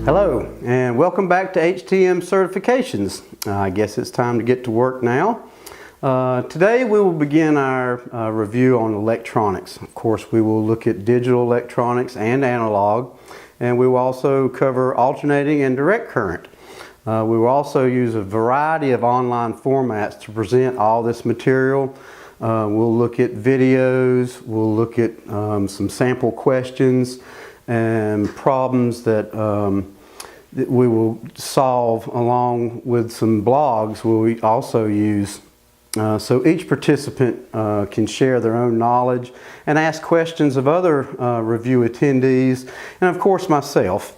Hello and welcome back to HTM Certifications. I guess it's time to get to work now. Today we will begin our review on electronics. Of course, we will look at digital electronics and analog, and we will also cover alternating and direct current. We will also use a variety of online formats to present all this material. We'll look at videos, we'll look at some sample questions and problems that we will solve along with some blogs we also use. So each participant can share their own knowledge and ask questions of other review attendees and of course myself.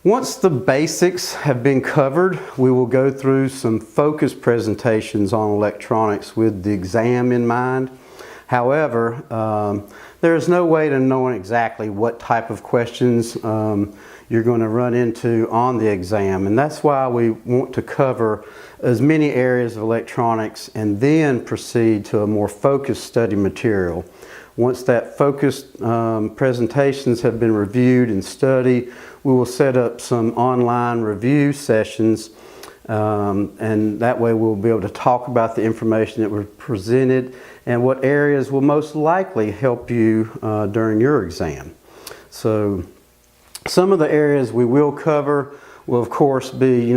Once the basics have been covered, we will go through some focused presentations on electronics with the exam in mind. However, there is no way to know exactly what type of questions you're going to run into on the exam, and that's why we want to cover as many areas of electronics and then proceed to a more focused study material. Once that focused presentations have been reviewed and studied, we will set up some online review sessions, and that way we'll be able to talk about the information that was presented and what areas will most likely help you during your exam. So some of the areas we will cover will of course be,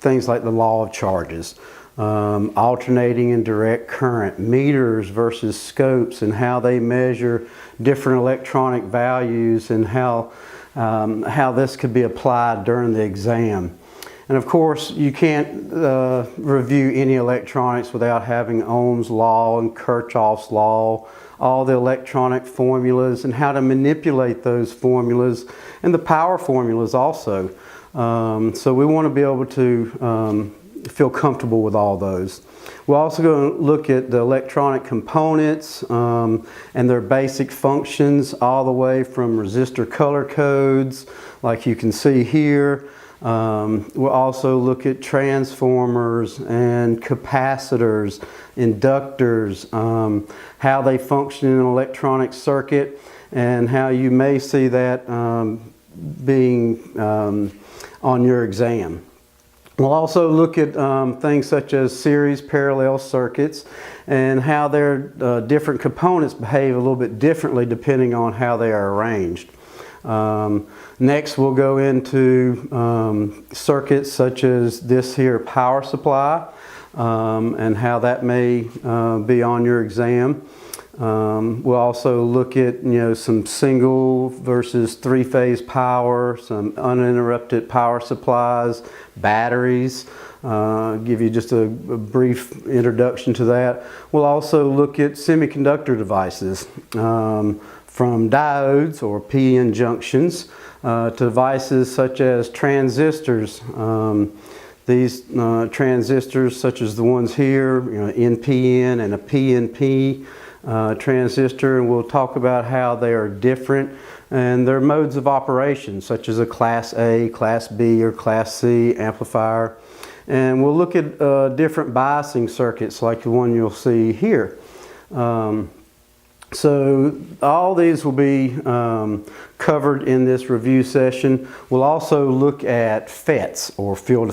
things like the law of charges, alternating and direct current, meters versus scopes and how they measure different electronic values and how this could be applied during the exam. And of course, you can't review any electronics without having Ohm's law and Kirchhoff's law, all the electronic formulas and how to manipulate those formulas and the power formulas also. So we want to be able to feel comfortable with all those. We're also going to look at the electronic components and their basic functions, all the way from resistor color codes like you can see here. We'll also look at transformers and capacitors, inductors, how they function in an electronic circuit, and how you may see that being on your exam. We'll also look at things such as series parallel circuits and how their different components behave a little bit differently depending on how they are arranged. Next we'll go into circuits such as this here power supply and how that may be on your exam. We'll also look at some single versus three-phase power, some uninterrupted power supplies, batteries, give you just a brief introduction to that. We'll also look at semiconductor devices, from diodes or p-n junctions to devices such as transistors. These transistors, such as the ones here, NPN and a PNP transistor, and we'll talk about how they are different and their modes of operation, such as a Class A, Class B, or Class C amplifier. And we'll look at different biasing circuits like the one you'll see here. So all these will be covered in this review session. We'll also look at FETs, or field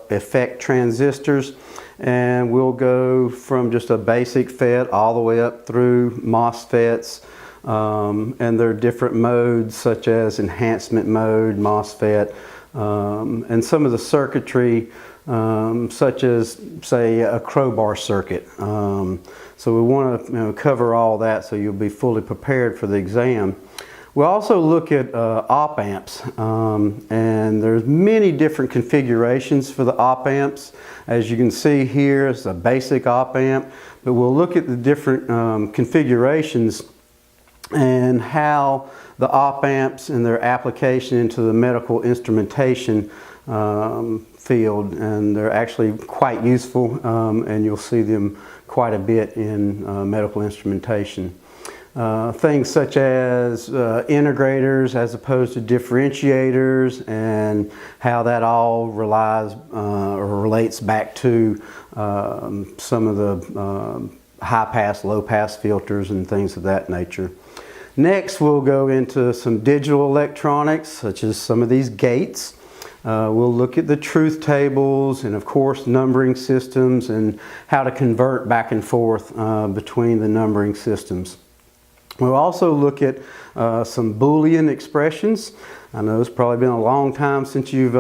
effect transistors, and we'll go from just a basic FET all the way up through MOSFETs and their different modes such as enhancement mode, MOSFET, and some of the circuitry such as, say, a crowbar circuit. So we want to cover all that so you'll be fully prepared for the exam. We'll also look at op amps, and there's many different configurations for the op amps. As you can see here, it's a basic op amp, but we'll look at the different configurations and how the op amps and their application into the medical instrumentation field, and they're actually quite useful, and you'll see them quite a bit in medical instrumentation. Things such as integrators as opposed to differentiators, and how that all relies or relates back to some of the high pass, low pass filters and things of that nature. Next, we'll go into some digital electronics, such as some of these gates. We'll look at the truth tables and of course numbering systems and how to convert back and forth between the numbering systems. We'll also look at some Boolean expressions. I know it's probably been a long time since you've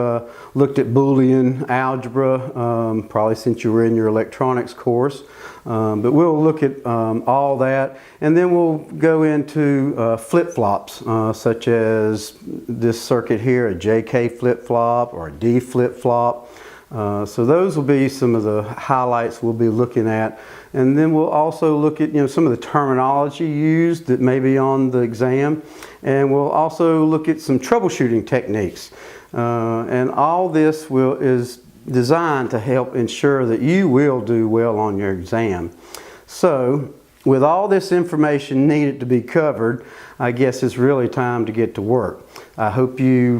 looked at Boolean algebra, probably since you were in your electronics course. But we'll look at all that, and then we'll go into flip-flops, such as this circuit here, a JK flip-flop or a D flip-flop. So those will be some of the highlights we'll be looking at. And then we'll also look at some of the terminology used that may be on the exam. And we'll also look at some troubleshooting techniques. And all this is designed to help ensure that you will do well on your exam. So with all this information needed to be covered, I guess it's really time to get to work. I hope you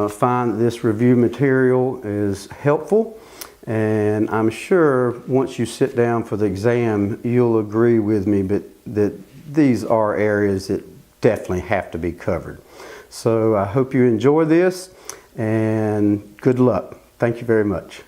find this review material is helpful, and I'm sure once you sit down for the exam, you'll agree with me that these are areas that definitely have to be covered. So I hope you enjoy this, and good luck. Thank you very much.